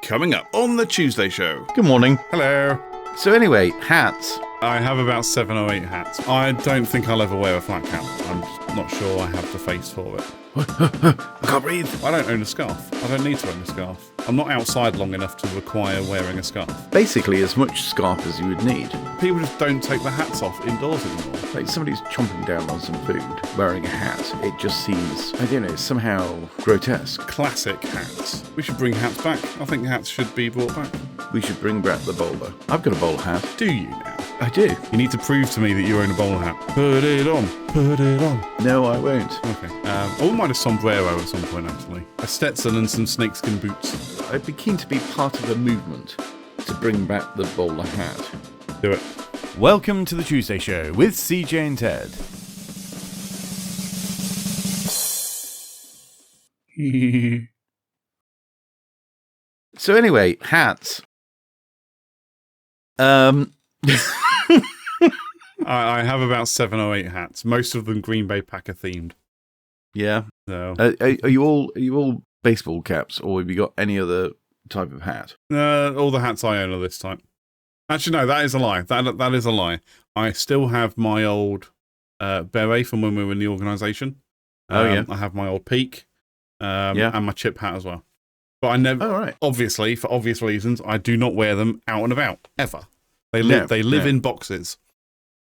Coming up on the Tuesday show. Good morning. Hello. So anyway, hats. I have about 7 or 8 hats. I don't think I'll ever wear a flat cap. I'm just not sure I have the face for it. I can't breathe. I don't own a scarf. I don't need to own a scarf. I'm not outside long enough to require wearing a scarf. Basically, as much scarf as you would need. People just don't take the hats off indoors anymore. Like somebody's chomping down on some food, wearing a hat. It just seems, I don't know, somehow grotesque. Classic hats. We should bring hats back. I think hats should be brought back. We should bring back the bowler. I've got a bowler hat. Do you now? I do. You need to prove to me that you own a bowler hat. Put it on. Put it on. No, I won't. Okay. I wouldn't mind a sombrero at some point, actually. A Stetson and some snakeskin boots. I'd be keen to be part of a movement to bring back the bowler hat. Do it. Welcome to the Tuesday Show with CJ and Ted. So anyway, hats. I have about 7 or 8 hats. Most of them Green Bay Packer themed. Yeah. So Are you all baseball caps, or have you got any other type of hat? all the hats I own are this type. Actually, no, that is a lie. That is a lie. I still have my old beret from when we were in the organisation. I have my old peak, and my chip hat as well. But I never. Oh, right. Obviously, for obvious reasons, I do not wear them out and about ever. They live in boxes.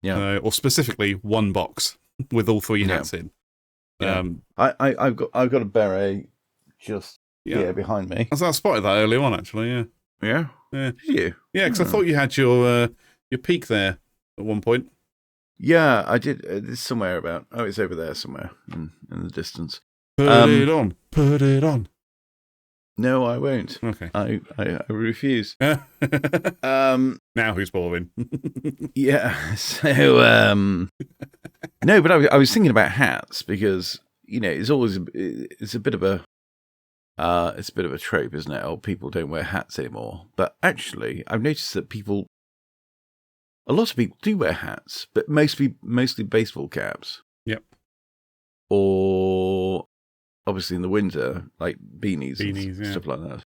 Yeah. Or specifically one box with all 3 hats in. Yeah. I've got a beret just here behind me. I spotted that earlier on, actually. Yeah. Yeah. Yeah. Did you? Yeah, because I thought you had your peak there at one point. Yeah, I did. It's somewhere about. Oh, it's over there somewhere in the distance. Put it on. Put it on. No, I won't. Okay. I refuse. Now who's boring? Yeah. So no, but I was thinking about hats because it's a bit of a trope, isn't it? Oh, people don't wear hats anymore. But actually, I've noticed that a lot of people do wear hats, but mostly baseball caps. Yep. Or obviously in the winter, like beanies and stuff like that.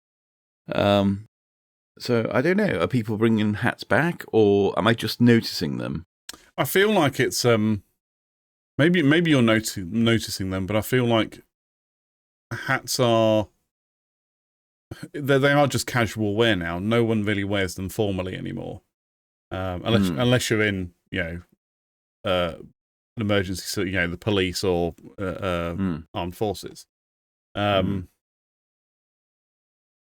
So I don't know. Are people bringing hats back, or am I just noticing them? I feel like it's maybe you're noticing them, but I feel like hats are they are just casual wear now. No one really wears them formally anymore, unless you're in an emergency, so the police or armed forces.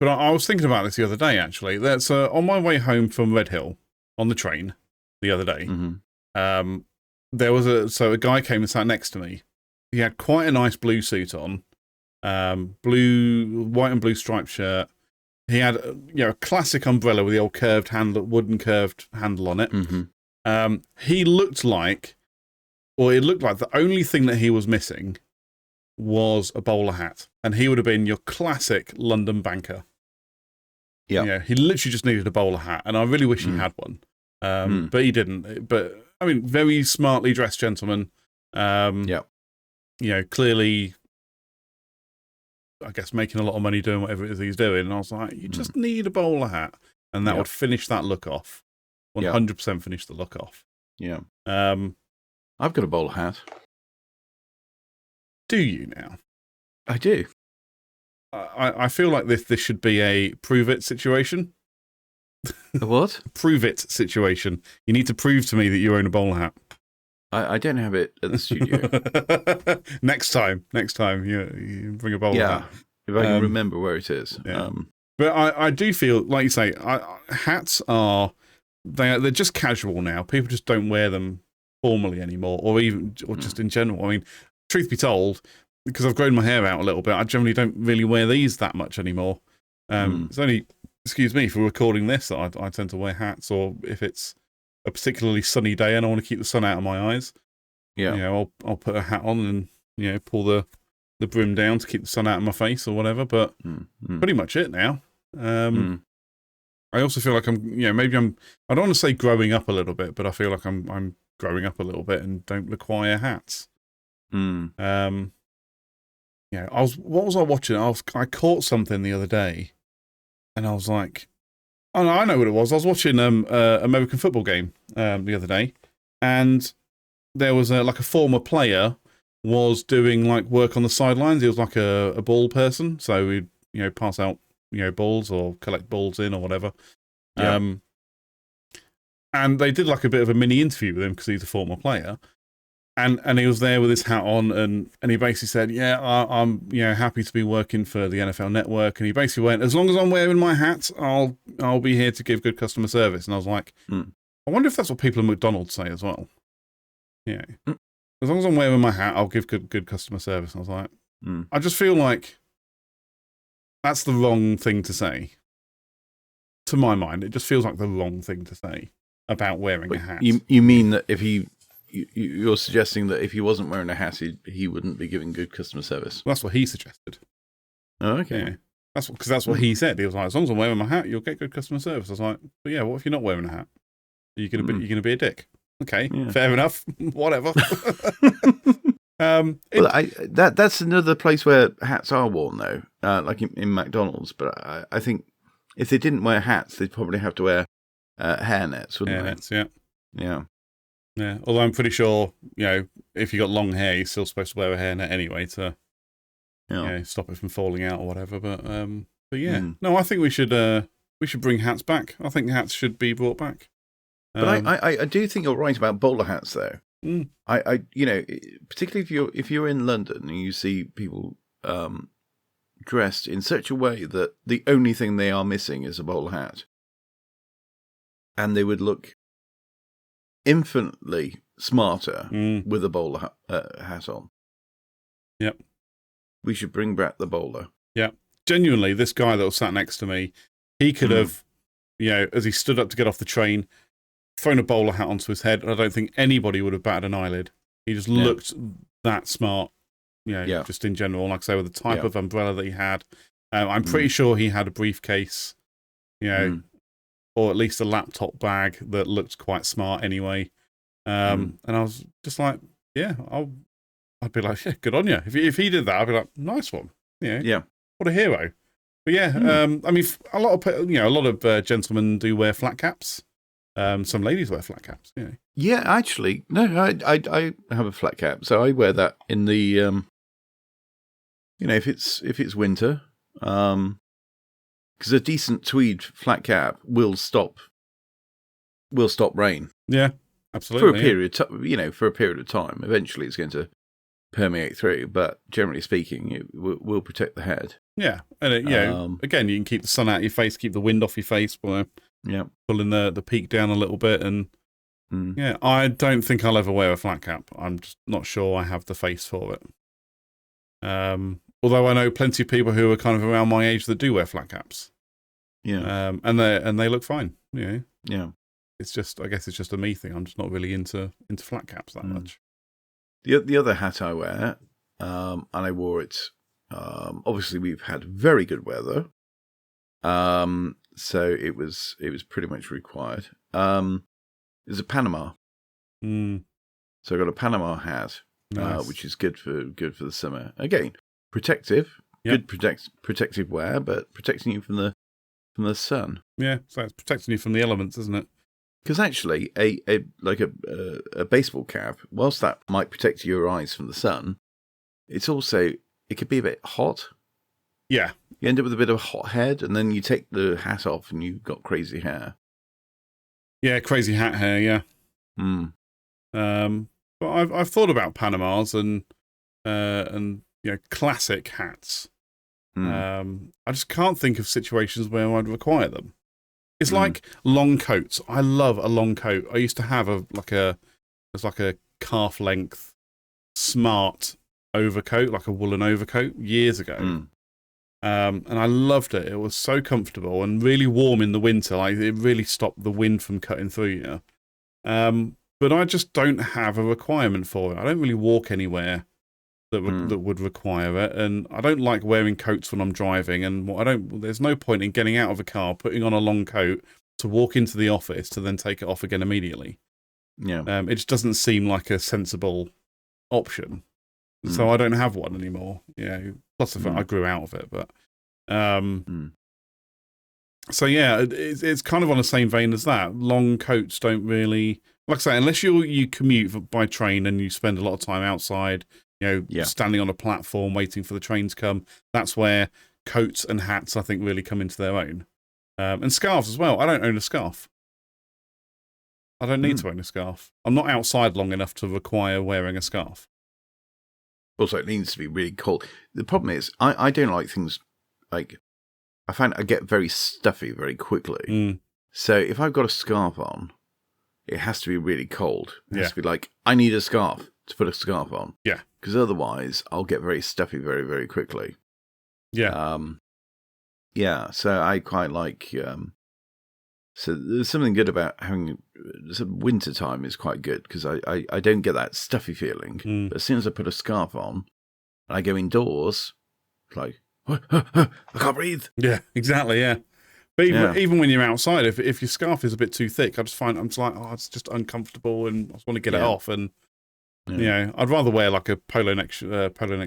But I was thinking about this the other day, actually. That's on my way home from Red Hill on the train the other day. Mm-hmm. There was a guy came and sat next to me. He had quite a nice blue suit on, white and blue striped shirt. He had a classic umbrella with the old wooden curved handle on it. Mm-hmm. He looked like, or it looked like the only thing that he was missing was a bowler hat, and he would have been your classic London banker. Yeah. He literally just needed a bowler hat, and I really wish he had one. But he didn't. But I mean, very smartly dressed gentleman. Clearly, I guess making a lot of money doing whatever it is he's doing. And I was like, you just need a bowler hat, and that would finish that look off. 100% finish the look off. Yeah. I've got a bowler hat. Do you now? I do. I feel like this should be a prove it situation. A what? Prove it situation. You need to prove to me that you own a bowler hat. I don't have it at the studio. Next time, you bring a bowler hat. If I can remember where it is. Yeah. But I do feel, like you say, hats they're just casual now. People just don't wear them formally anymore, or just in general. I mean, truth be told, because I've grown my hair out a little bit, I generally don't really wear these that much anymore. It's only, excuse me, for recording this that I tend to wear hats, or if it's a particularly sunny day and I want to keep the sun out of my eyes. Yeah. I'll put a hat on and, pull the brim down to keep the sun out of my face or whatever, but pretty much it now. I also feel like I'm, I don't want to say growing up a little bit, but I feel like I'm growing up a little bit and don't require hats. What was I watching? I caught something the other day And I was like, oh, no, I know what it was. I was watching American football game the other day, and there was like a former player was doing like work on the sidelines. He was like a ball person, so we'd pass out balls or collect balls in or whatever. Yeah. And they did like a bit of a mini interview with him because he's a former player. And he was there with his hat on, and he basically said, "Yeah, I'm happy to be working for the NFL Network." And he basically went, "As long as I'm wearing my hat, I'll be here to give good customer service." And I was like, I wonder if that's what people at McDonald's say as well. Yeah, as long as I'm wearing my hat, I'll give good customer service. And I was like, I just feel like that's the wrong thing to say. To my mind, it just feels like the wrong thing to say about wearing a hat. You mean that if you're suggesting that if he wasn't wearing a hat, he wouldn't be giving good customer service? Well, that's what he suggested. Oh, okay. Yeah. That's what he said. He was like, as long as I'm wearing my hat, you'll get good customer service. I was like, but yeah, what if you're not wearing a hat? Are you gonna be a dick? Okay, fair enough. Whatever. That's another place where hats are worn, though, like in McDonald's. But I think if they didn't wear hats, they'd probably have to wear hairnets, wouldn't they? Hairnets, yeah. Yeah. Although I'm pretty sure, if you got long hair, you're still supposed to wear a hairnet anyway to stop it from falling out or whatever. But yeah, no, I think we should bring hats back. I think hats should be brought back. But I do think you're right about bowler hats, though. I particularly if you're in London and you see people dressed in such a way that the only thing they are missing is a bowler hat, and they would look infinitely smarter with a bowler hat on. Yep. We should bring back the bowler. Yeah. Genuinely, this guy that was sat next to me, he could have, as he stood up to get off the train, thrown a bowler hat onto his head, and I don't think anybody would have batted an eyelid. He just looked that smart, just in general, like I say, with the type of umbrella that he had. I'm pretty sure he had a briefcase, or at least a laptop bag that looked quite smart anyway. And I was just like, I'd be like, yeah, good on you. If he did that, I'd be like, nice one. Yeah. What a hero. But yeah, I mean, a lot of gentlemen do wear flat caps. Some ladies wear flat caps. Yeah, actually, no, I have a flat cap, so I wear that in the if it's winter, because a decent tweed flat cap will stop rain. Yeah, absolutely. For a period of time. Eventually, it's going to permeate through, but generally speaking, it will protect the head. Yeah, and again, you can keep the sun out of your face, keep the wind off your face by pulling the peak down a little bit, and I don't think I'll ever wear a flat cap. I'm just not sure I have the face for it. Although I know plenty of people who are kind of around my age that do wear flat caps. Yeah, and they look fine. Yeah. It's just, I guess it's just a me thing. I'm just not really into flat caps that much. The other hat I wear, and I wore it. Obviously, we've had very good weather, so it was pretty much required. It was a Panama. So I got a Panama hat, which is good for the summer. Again, protective, good protective wear, but protecting you from the sun. Yeah, so it's protecting you from the elements, isn't it? Because actually, a baseball cap, whilst that might protect your eyes from the sun, it could be a bit hot. Yeah. You end up with a bit of a hot head, and then you take the hat off and you've got crazy hair. Yeah, crazy hat hair, yeah. But I've thought about Panamas and classic hats. I just can't think of situations where I'd require them. It's like long coats. I love a long coat. I used to have a calf length smart overcoat, like a woolen overcoat, years ago. And I loved it. It was so comfortable and really warm in the winter. Like, it really stopped the wind from cutting through you. But I just don't have a requirement for it. I don't really walk anywhere that would require it, and I don't like wearing coats when I'm driving. And there's no point in getting out of a car, putting on a long coat to walk into the office to then take it off again immediately. Yeah, it just doesn't seem like a sensible option. So I don't have one anymore. Plus the fact I grew out of it, but So yeah, it's kind of on the same vein as that. Long coats don't really, like I say, unless you commute by train and you spend a lot of time outside, standing on a platform waiting for the train to come. That's where coats and hats, I think, really come into their own. And scarves as well. I don't own a scarf. I don't need to own a scarf. I'm not outside long enough to require wearing a scarf. Also, it needs to be really cold. The problem is, I don't like things like, I find I get very stuffy very quickly. So if I've got a scarf on, it has to be really cold. It has to be like, I need a scarf to put a scarf on. Yeah. Because otherwise, I'll get very stuffy very, very quickly. Yeah. So I quite like... so there's something good about having... winter time is quite good, because I don't get that stuffy feeling. But as soon as I put a scarf on, and I go indoors, it's like... I can't breathe. Yeah, exactly. Yeah, but even when you're outside, if your scarf is a bit too thick, I just find I'm just like, it's just uncomfortable, and I just want to get it off. And I'd rather wear like a polo neck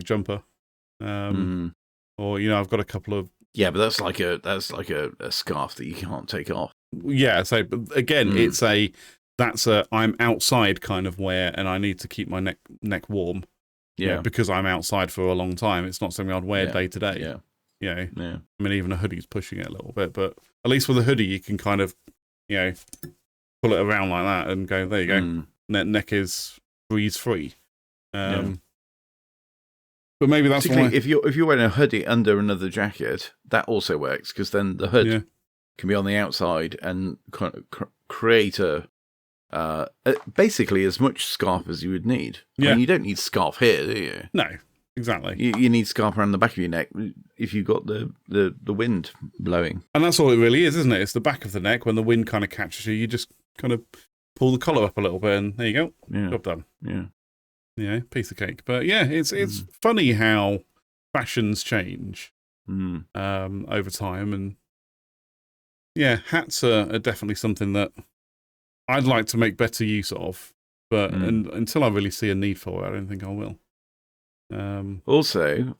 jumper, or I've got a couple of but that's like a scarf that you can't take off. Yeah, so but again, that's a I'm outside kind of wear, and I need to keep my neck warm. Yeah, because I'm outside for a long time. It's not something I'd wear day to day. I mean, even a hoodie's pushing it a little bit, but at least with a hoodie, you can kind of, pull it around like that and go, there you go. Neck is breeze free. But maybe that's why. If you're wearing a hoodie under another jacket, that also works, because then the hood can be on the outside and kind of create basically as much scarf as you would need. I mean, you don't need scarf here, do you? No, exactly. You need scarf around the back of your neck if you've got the wind blowing. And that's all it really is, isn't it? It's the back of the neck. When the wind kind of catches you, you just kind of pull the collar up a little bit, and there you go. Job done. Yeah. Piece of cake. But yeah, it's funny how fashions change over time, and hats are definitely something that I'd like to make better use of, but until I really see a need for it, I don't think I will. Also,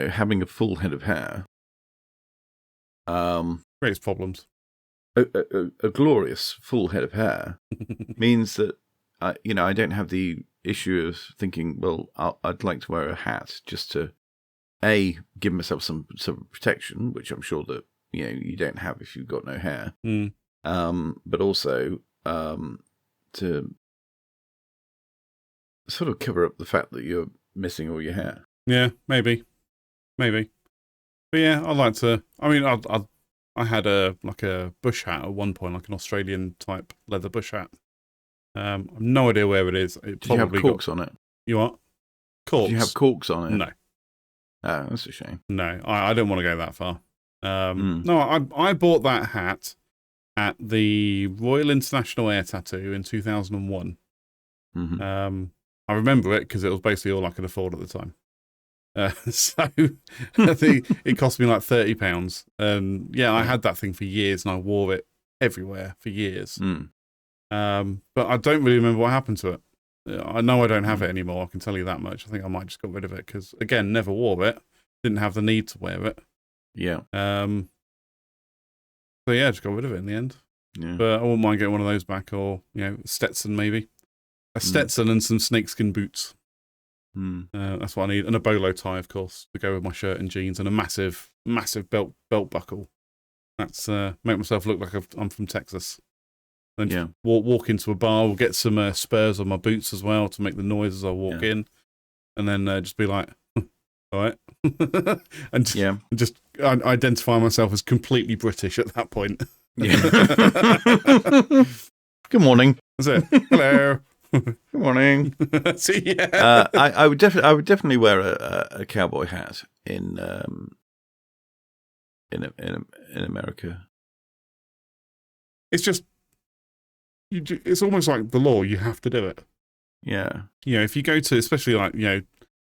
having a full head of hair creates problems. A glorious full head of hair means that I don't have the issue of thinking, well, I'd like to wear a hat just to give myself some protection, which I'm sure that you don't have if you've got no hair. But also to sort of cover up the fact that you're missing all your hair. Yeah, maybe. But yeah, I'd like to. I mean, I had a bush hat at one point, like an Australian type leather bush hat. I've no idea where it is. Did you have corks on it? You what? Corks? Did you have corks on it? No. Oh, that's a shame. No, I don't want to go that far. No, I bought that hat at the Royal International Air Tattoo in 2001. I remember it because it was basically all I could afford at the time. So I think it cost me like £30. And I had that thing for years, and I wore it everywhere for years. But I don't really remember what happened to it. I know I don't have it anymore, I can tell you that much. I think I might just got rid of it because, again, never wore it. Didn't have the need to wear it. Yeah. So yeah, just got rid of it in the end. Yeah. But I wouldn't mind getting one of those back, or Stetson maybe. A Stetson and some snakeskin boots. That's what I need, and a bolo tie, of course, to go with my shirt and jeans, and a massive belt buckle. That's make myself look like I'm from Texas. Then walk into a bar. We'll get some spurs on my boots as well to make the noise as I walk in, and then just be like, all right, and just identify myself as completely British at that point. Good morning. That's it. Hello. Good morning. See, I would definitely wear a cowboy hat in America. It's just it's almost like the law. You have to do it. Yeah. If you go to, especially like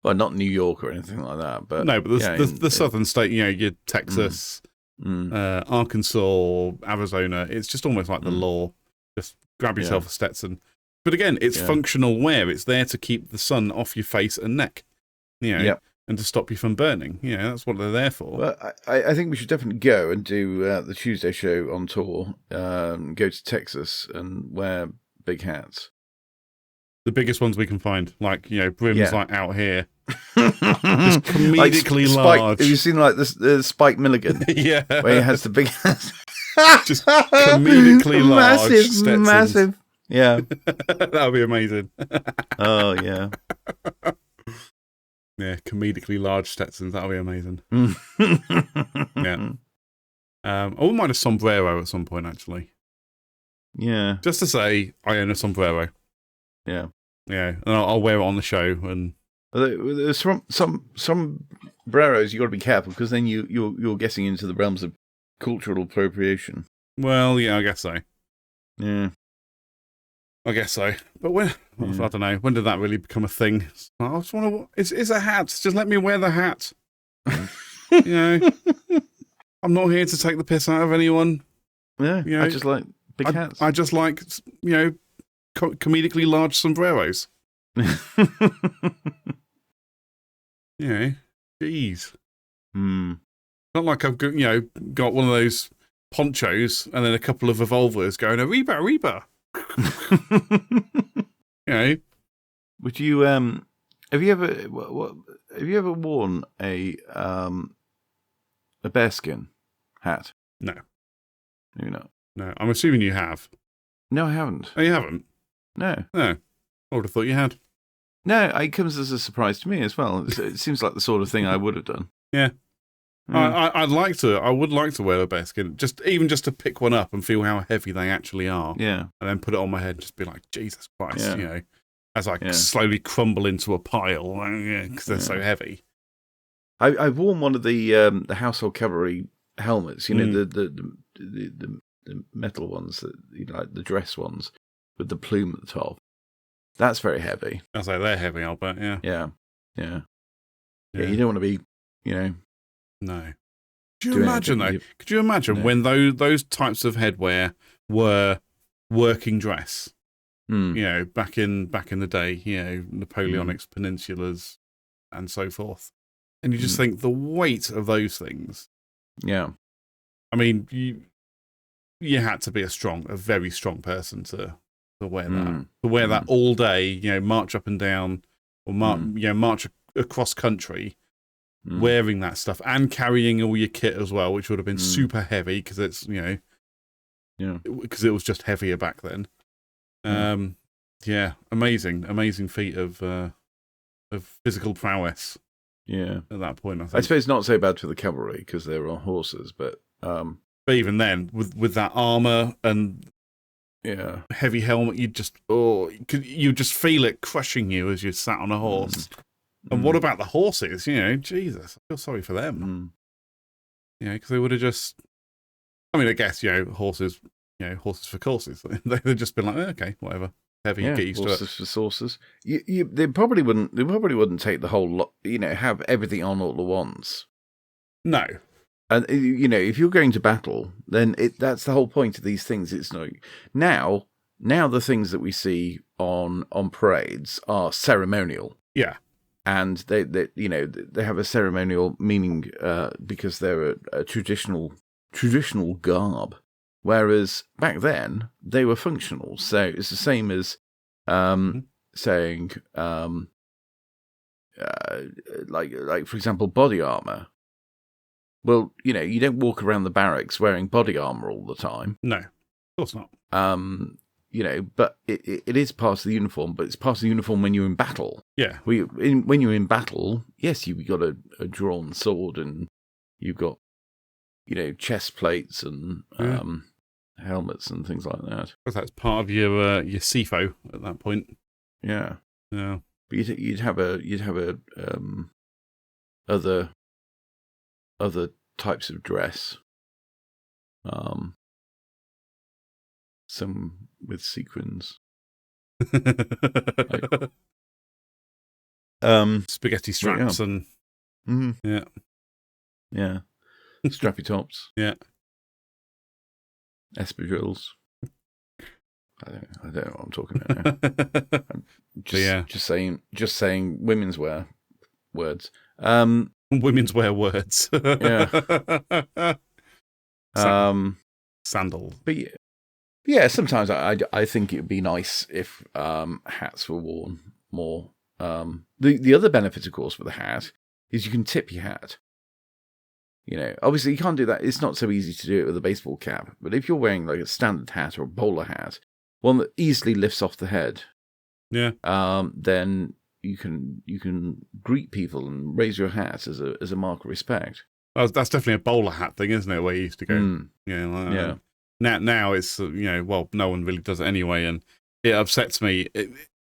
well, not New York or anything like that, but no, but the southern state, your Texas, Arkansas, Arizona. It's just almost like the law. Just grab yourself a Stetson. But again, it's functional wear. It's there to keep the sun off your face and neck. and to stop you from burning. That's what they're there for. Well, I think we should definitely go and do the Tuesday show on tour. Go to Texas and wear big hats. The biggest ones we can find, like brims Yeah. like out here, just comedically Spike, large. have you seen like this Spike Milligan? Yeah, Where he has the big hats. just comedically large Stetsons. Massive. Yeah. That would be amazing. Oh yeah. Yeah, comedically large Stetsons. That would be amazing. Yeah. I wouldn't mind a sombrero at some point, actually. Yeah. Just to say, I own a sombrero. Yeah. Yeah, and I'll wear it on the show. And There's some sombreros you got to be careful because then you're getting into the realms of cultural appropriation. well, yeah, I guess so. Yeah. I guess so. But when I don't know, when did that really become a thing? I just want to. It's a hat. Just let me wear the hat. I'm not here to take the piss out of anyone. Yeah. I just like big hats. I just like comedically large sombreros. Jeez. Not like I've got one of those ponchos and then a couple of revolvers going Arriba. Would you have you ever worn a bearskin hat? No. Maybe not. No, I'm assuming you have. No, I haven't. Oh, you haven't? No. No. I would have thought you had. No, it comes as a surprise to me as well. It seems like the sort of thing I would have done. Yeah. I would like to wear a bearskin, just to pick one up and feel how heavy they actually are. Yeah. And then put it on my head and just be like, Jesus Christ, Yeah. As I slowly crumble into a pile, because they're so heavy. I've worn one of the household cavalry helmets, the metal ones, like the dress ones with the plume at the top. That's very heavy. I say they're heavy, I'll bet. Yeah. Yeah. You don't want to be, No. Could you imagine though? Could you imagine when those types of headwear were working dress? Back in the day, Napoleonics, peninsulas, and so forth. And you just think the weight of those things. Yeah. I mean, you had to be a very strong person to wear that. To wear that all day, march up and down, or march across country, wearing that stuff and carrying all your kit as well, which would have been super heavy because it's because it was just heavier back then. Amazing feat of physical prowess. Yeah. At that point, I suppose not so bad for the cavalry because they were on horses, but even then, with that armor and heavy helmet, you just feel it crushing you as you sat on a horse. And what about the horses? Jesus, I feel sorry for them. Because they would have just. I mean, I guess horses for courses. They'd just been like, okay, whatever. Heavy, get used to it. Horses for sources. They probably wouldn't take the whole lot. Have everything on all at once. No. And if you're going to battle, then that's the whole point of these things. It's not now the things that we see on parades are ceremonial. Yeah. And they have a ceremonial meaning because they're a traditional garb. Whereas back then they were functional. So it's the same as saying like for example body armor. Well, you don't walk around the barracks wearing body armor all the time. No, of course not. But it is part of the uniform. But it's part of the uniform when you're in battle. Yeah. When you're in battle, yes, you've got a drawn sword and you've got chest plates and helmets and things like that. Because that's part of your CFO at that point. Yeah. Yeah. But you'd have other types of dress. Some with sequins. Spaghetti straps and strappy tops. Yeah. Espadrilles. I don't know what I'm talking about now. I'm just saying women's wear words. Women's wear words. Yeah. Sandal. But yeah, sometimes I think it would be nice if hats were worn more. The other benefit, of course, with a hat is you can tip your hat. Obviously you can't do that. It's not so easy to do it with a baseball cap. But if you're wearing like a standard hat or a bowler hat, one that easily lifts off the head, yeah, then you can greet people and raise your hat as a mark of respect. That's definitely a bowler hat thing, isn't it? Where you used to go, yeah. Now it's well, no one really does it anyway, and it upsets me.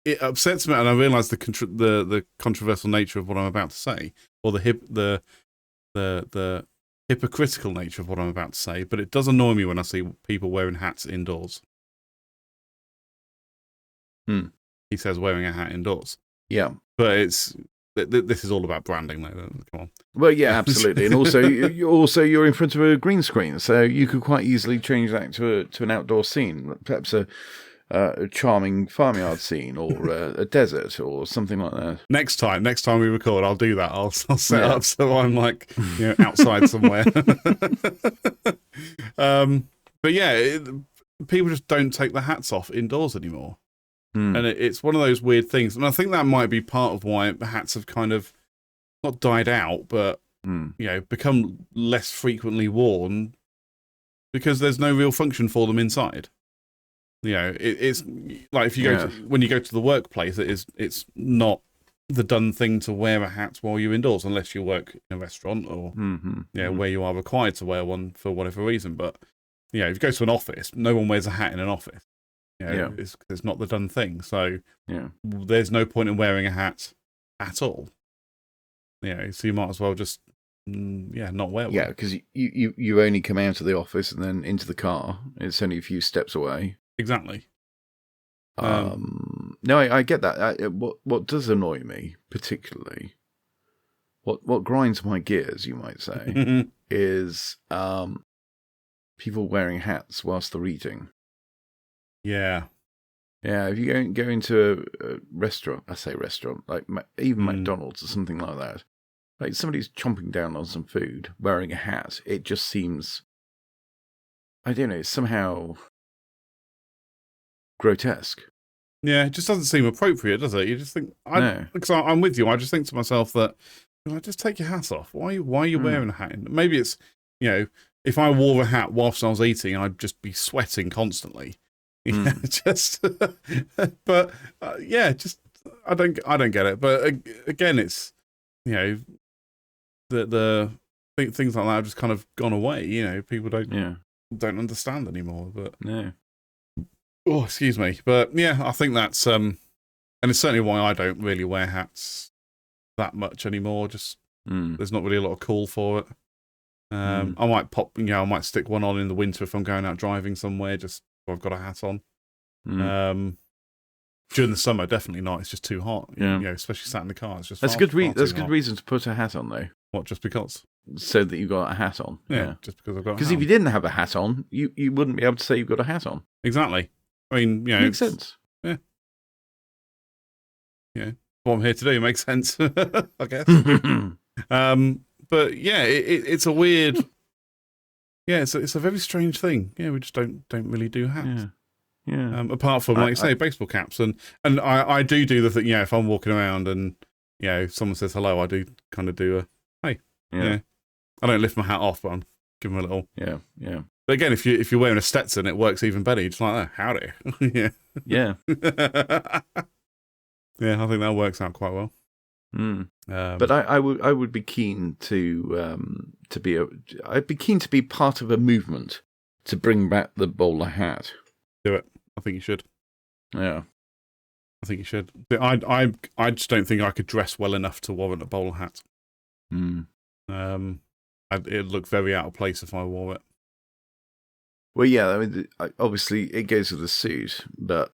It upsets me, and I realise the controversial nature of what I'm about to say, or the hypocritical nature of what I'm about to say. But it does annoy me when I see people wearing hats indoors. He says wearing a hat indoors. Yeah, but this is all about branding, though. Come on. Well, yeah, absolutely, and also you're in front of a green screen, so you could quite easily change that to an outdoor scene, perhaps a charming farmyard scene or a desert or something like that. Next time we record, I'll do that. I'll set up so I'm like outside somewhere. But yeah, people just don't take the hats off indoors anymore. And it's one of those weird things. And I think that might be part of why hats have kind of not died out, but become less frequently worn because there's no real function for them inside. It's like if you when you go to the workplace, it's not the done thing to wear a hat while you're indoors, unless you work in a restaurant or where you are required to wear one for whatever reason. But if you go to an office, no one wears a hat in an office. It's not the done thing. So there's no point in wearing a hat at all. So you might as well just not wear one. Yeah, because you only come out of the office and then into the car. It's only a few steps away. Exactly. No, I get that. What does annoy me particularly, what grinds my gears, you might say, is people wearing hats whilst they're eating. Yeah. Yeah, if you go into a restaurant, I say restaurant, like even McDonald's or something like that, like somebody's chomping down on some food wearing a hat, it just seems, I don't know, somehow grotesque. Yeah, it just doesn't seem appropriate, does it? You just think, because I'm with you, I just think to myself that, just take your hat off. Why are you wearing a hat? Maybe it's, if I wore a hat whilst I was eating, I'd just be sweating constantly. Just I don't get it. But again, it's the things like that have just kind of gone away. People don't understand anymore. But oh, excuse me. But yeah, I think that's and it's certainly why I don't really wear hats that much anymore. Just there's not really a lot of call for it. I might I might stick one on in the winter if I'm going out driving somewhere. Just I've got a hat on. During the summer, definitely not. It's just too hot. Especially sat in the car. It's just that's good reason to put a hat on, though. What? Just because? So that you've got a hat on. Yeah, just because I've got. Because if you didn't have a hat on, you wouldn't be able to say you've got a hat on. Exactly. I mean, makes sense. Yeah. Yeah. What I'm here to do makes sense. I guess. But yeah, it's a weird. Yeah, it's a very strange thing. Yeah, we just don't really do hats. Yeah. Apart from, like you say, baseball caps, and I do the thing. If I'm walking around and someone says hello, I do kind of do a hey. Yeah. I don't lift my hat off, but I'm giving them a little. Yeah. But again, if you're wearing a Stetson, it works even better. You're just like that. Howdy. Yeah. Yeah, I think that works out quite well. But I would be keen I'd be keen to be part of a movement to bring back the bowler hat. Do it. I think you should. Yeah. I think you should. I just don't think I could dress well enough to warrant a bowler hat. It'd look very out of place if I wore it. Well, yeah, I mean, obviously it goes with the suit, but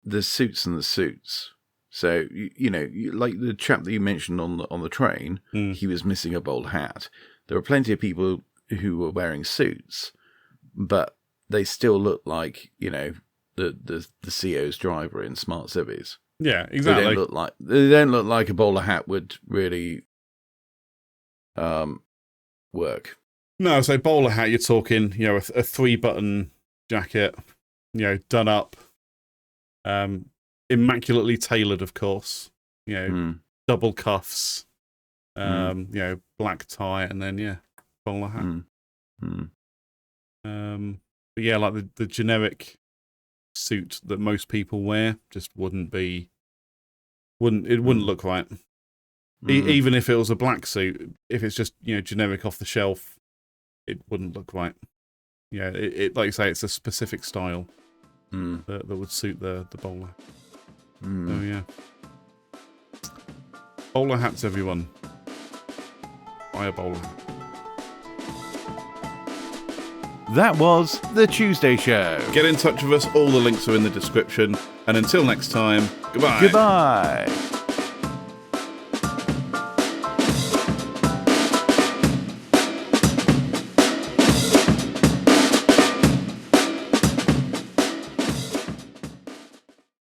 the suits and the suits. So, like the chap that you mentioned on the train, he was missing a bowler hat. There were plenty of people who were wearing suits, but they still look like, the CEO's driver in smart civvies. Yeah, exactly. They don't look like a bowler hat would really work. No, so bowler hat, you're talking, you know, a 3-button jacket, you know, done up, immaculately tailored, of course, you know, double cuffs, you know, black tie, and then, yeah, bowler hat. But yeah, like the generic suit that most people wear just wouldn't look right. Even if it was a black suit, if it's just, you know, generic off the shelf, it wouldn't look right. Yeah, it like you say, it's a specific style that would suit the bowler. So yeah, bowler hats, everyone. Buy a bowler hat. That was The Tuesday Show. Get in touch with us. All the links are in the description. And until next time, goodbye. Goodbye.